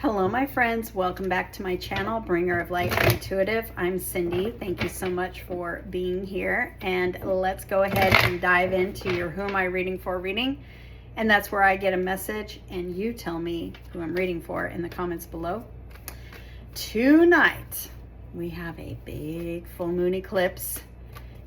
Hello, my friends. Welcome back to my channel, Bringer of Light Intuitive. I'm Cindy. Thank you so much for being here. And let's go ahead and dive into your Who Am I Reading For reading. And that's where I get a message and you tell me who I'm reading for in the comments below. Tonight, we have a big full moon eclipse.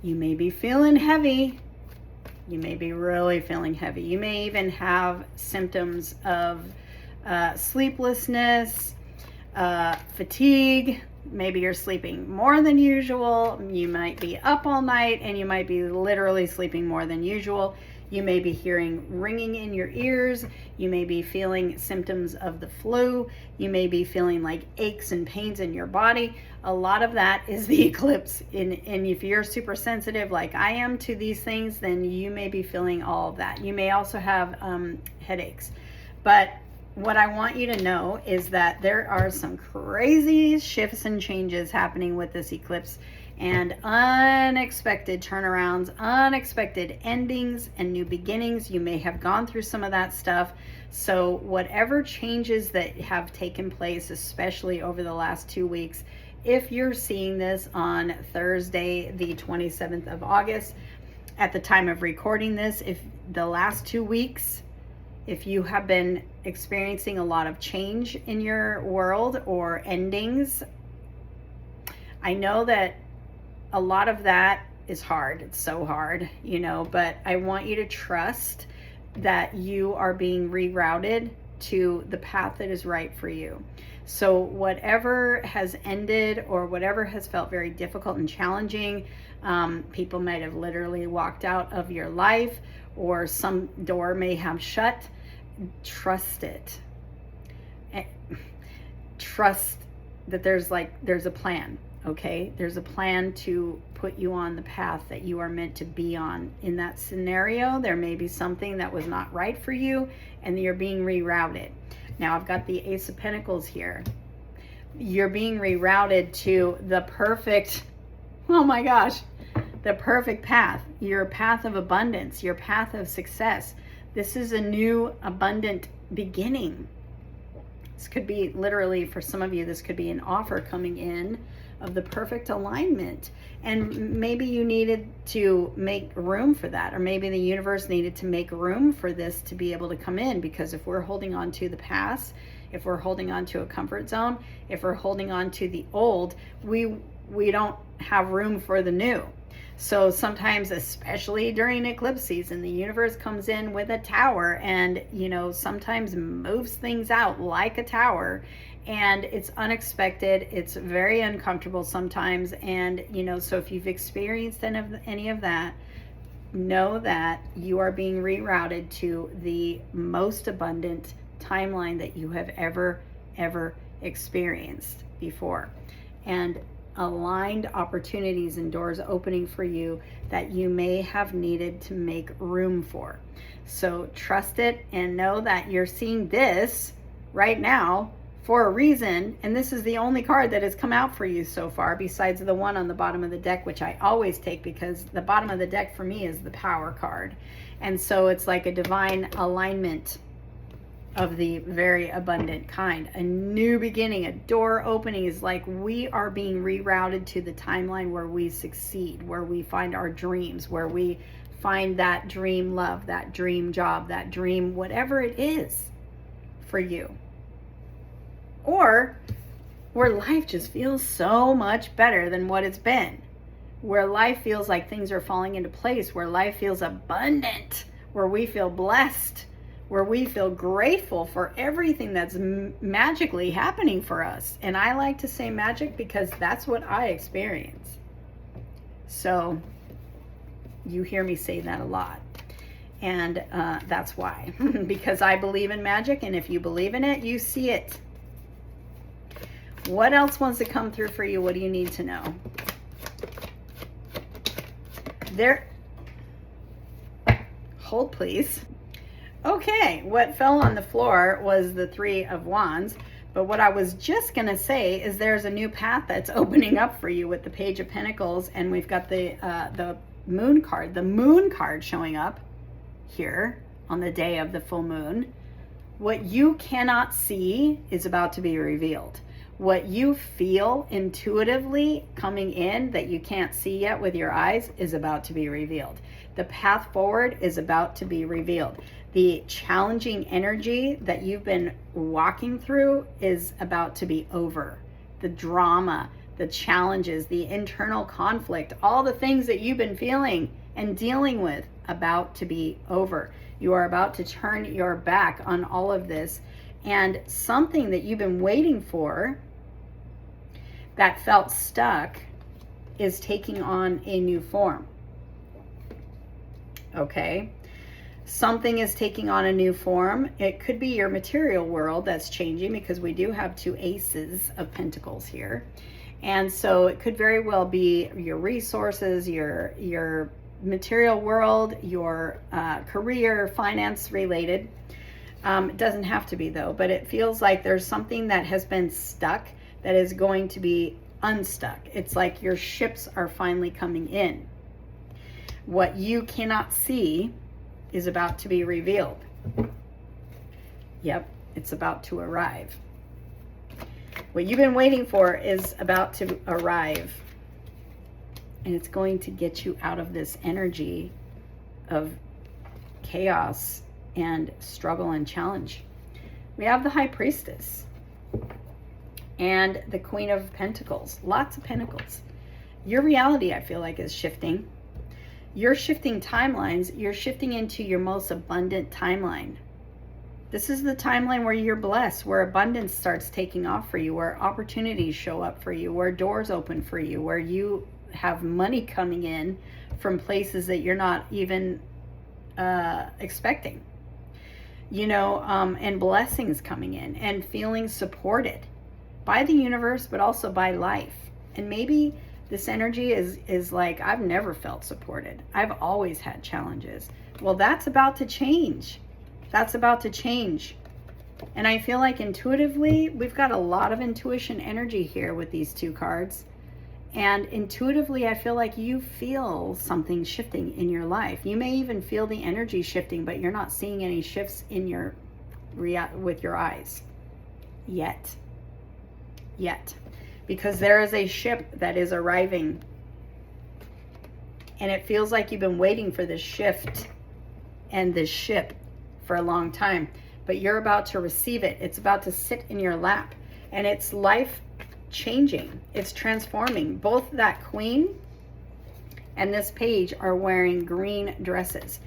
You may be feeling heavy. You may be really feeling heavy. You may even have symptoms of sleeplessness, fatigue. Maybe you're sleeping more than usual. You might be up all night and you might be literally sleeping more than usual. You may be hearing ringing in your ears. You may be feeling symptoms of the flu. You may be feeling like aches and pains in your body. A lot of that is the eclipse. And if you're super sensitive like I am to these things, then you may be feeling all of that. You may also have headaches. But what I want you to know is that there are some crazy shifts and changes happening with this eclipse, and unexpected turnarounds, unexpected endings, and new beginnings. You may have gone through some of that stuff. So whatever changes that have taken place, especially over the last 2 weeks, if you're seeing this on Thursday, the 27th of August, at the time of recording this, if the last 2 weeks, if you have been experiencing a lot of change in your world or endings, I know that a lot of that is hard. It's so hard, you know, but I want you to trust that you are being rerouted to the path that is right for you. So whatever has ended or whatever has felt very difficult and challenging, people might have literally walked out of your life or some door may have shut. Trust it. Trust that there's a plan. Okay, there's a plan to put you on the path that you are meant to be on. In that scenario, there may be something that was not right for you and you're being rerouted. Now I've got the Ace of Pentacles here. You're being rerouted to the perfect, oh my gosh, the perfect path, your path of abundance, your path of success. This is a new abundant beginning. This could be literally, for some of you, this could be an offer coming in of the perfect alignment. And maybe you needed to make room for that, or maybe the universe needed to make room for this to be able to come in, because if we're holding on to the past, if we're holding on to a comfort zone, if we're holding on to the old, we don't have room for the new. So sometimes, especially during eclipse season, the universe comes in with a tower and, you know, sometimes moves things out like a tower, and it's unexpected. It's very uncomfortable sometimes. And, you know, so if you've experienced any of that, know that you are being rerouted to the most abundant timeline that you have ever experienced before. And aligned opportunities and doors opening for you that you may have needed to make room for. So trust it and know that you're seeing this right now for a reason, and this is the only card that has come out for you so far, besides the one on the bottom of the deck, which I always take, because the bottom of the deck for me is the Power card. And so it's like a divine alignment of the very abundant kind. A new beginning, a door opening. Is like we are being rerouted to the timeline where we succeed, where we find our dreams, where we find that dream love, that dream job, that dream, whatever it is for you. Or where life just feels so much better than what it's been. Where life feels like things are falling into place, where life feels abundant, where we feel blessed, where we feel grateful for everything that's magically happening for us. And I like to say magic because that's what I experience. So you hear me say that a lot. And that's why. Because I believe in magic, and if you believe in it, you see it. What else wants to come through for you? What do you need to know? Hold, please. Okay, what fell on the floor was the Three of Wands, but what I was just going to say is there's a new path that's opening up for you with the Page of Pentacles, and we've got the Moon card, showing up here on the day of the full moon. What you cannot see is about to be revealed. What you feel intuitively coming in that you can't see yet with your eyes is about to be revealed. The path forward is about to be revealed. The challenging energy that you've been walking through is about to be over. The drama, the challenges, the internal conflict, all the things that you've been feeling and dealing with, about to be over. You are about to turn your back on all of this, and something that you've been waiting for that felt stuck is taking on a new form. Okay? Something is taking on a new form. It could be your material world that's changing, because we do have 2 aces of pentacles here. And so it could very well be your resources, your material world, your career, finance related. It doesn't have to be though, but it feels like there's something that has been stuck that is going to be unstuck. It's like your ships are finally coming in. What you cannot see is about to be revealed. Yep, it's about to arrive. What you've been waiting for is about to arrive. And it's going to get you out of this energy of chaos and struggle and challenge. We have the High Priestess and the Queen of Pentacles. Lots of pentacles. Your reality, I feel like, is shifting. You're shifting timelines. You're shifting into your most abundant timeline. This is the timeline where you're blessed, where abundance starts taking off for you, where opportunities show up for you, where doors open for you, where you have money coming in from places that you're not even expecting, you know, and blessings coming in, and feeling supported by the universe, but also by life. And maybe this energy is like, I've never felt supported. I've always had challenges. Well, that's about to change. That's about to change. And I feel like intuitively, we've got a lot of intuition energy here with these 2 cards. And intuitively, I feel like you feel something shifting in your life. You may even feel the energy shifting, but you're not seeing any shifts in your with your eyes yet. Because there is a ship that is arriving. And it feels like you've been waiting for this shift and this ship for a long time. But you're about to receive it. It's about to sit in your lap. And it's life changing. It's transforming. Both that queen and this page are wearing green dresses.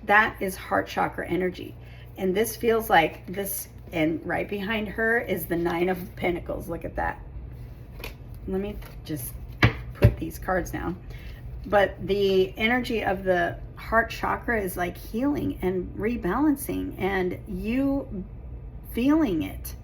That is heart chakra energy. And this feels like this, and right behind her is the 9 of Pentacles. Look at that. Let me just put these cards down. But the energy of the heart chakra is like healing and rebalancing, and you feeling it.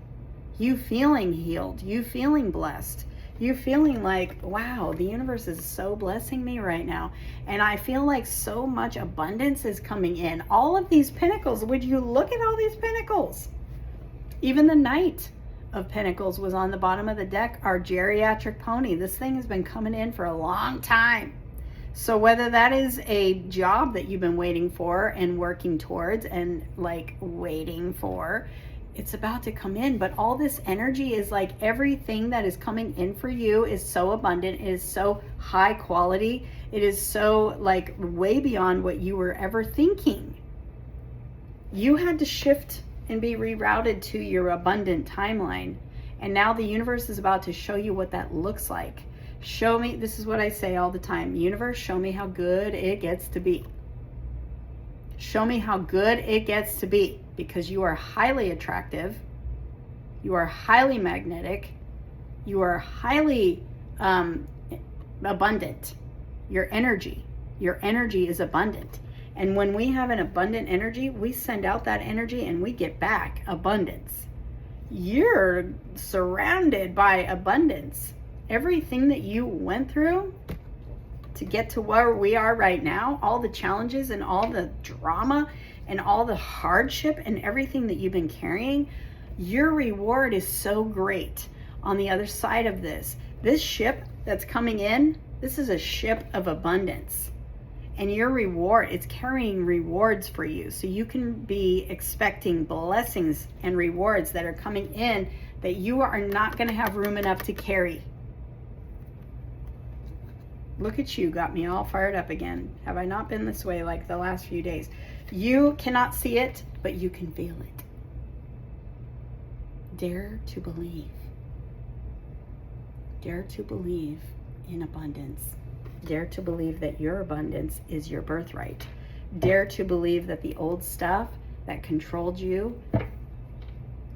You feeling healed. You feeling blessed. You feeling like, wow, the universe is so blessing me right now. And I feel like so much abundance is coming in. All of these pentacles, would you look at all these pentacles? Even the Knight of Pentacles was on the bottom of the deck, our geriatric pony. This thing has been coming in for a long time. So whether that is a job that you've been waiting for and working towards and like waiting for, it's about to come in. But all this energy is like everything that is coming in for you is so abundant. It is so high quality. It is so like way beyond what you were ever thinking. You had to shift and be rerouted to your abundant timeline. And now the universe is about to show you what that looks like. Show me, this is what I say all the time, universe, show me how good it gets to be. Show me how good it gets to be, because you are highly attractive. You are highly magnetic. You are highly abundant. Your energy is abundant. And when we have an abundant energy, we send out that energy and we get back abundance. You're surrounded by abundance. Everything that you went through to get to where we are right now, all the challenges and all the drama and all the hardship and everything that you've been carrying, your reward is so great on the other side of this. This ship that's coming in, this is a ship of abundance. And your reward, it's carrying rewards for you. So you can be expecting blessings and rewards that are coming in that you are not going to have room enough to carry. Look at you, got me all fired up again. Have I not been this way like the last few days? You cannot see it, but you can feel it. Dare to believe. Dare to believe in abundance. Dare to believe that your abundance is your birthright. Dare to believe that the old stuff that controlled you,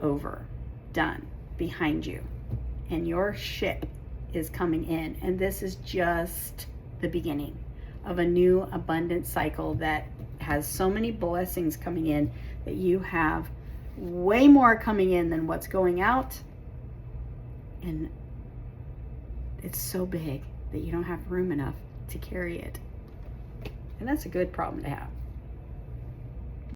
over, done, behind you. And your ship is coming in. And this is just the beginning of a new abundant cycle that has so many blessings coming in that you have way more coming in than what's going out. And it's so big that you don't have room enough to carry it. And that's a good problem to have.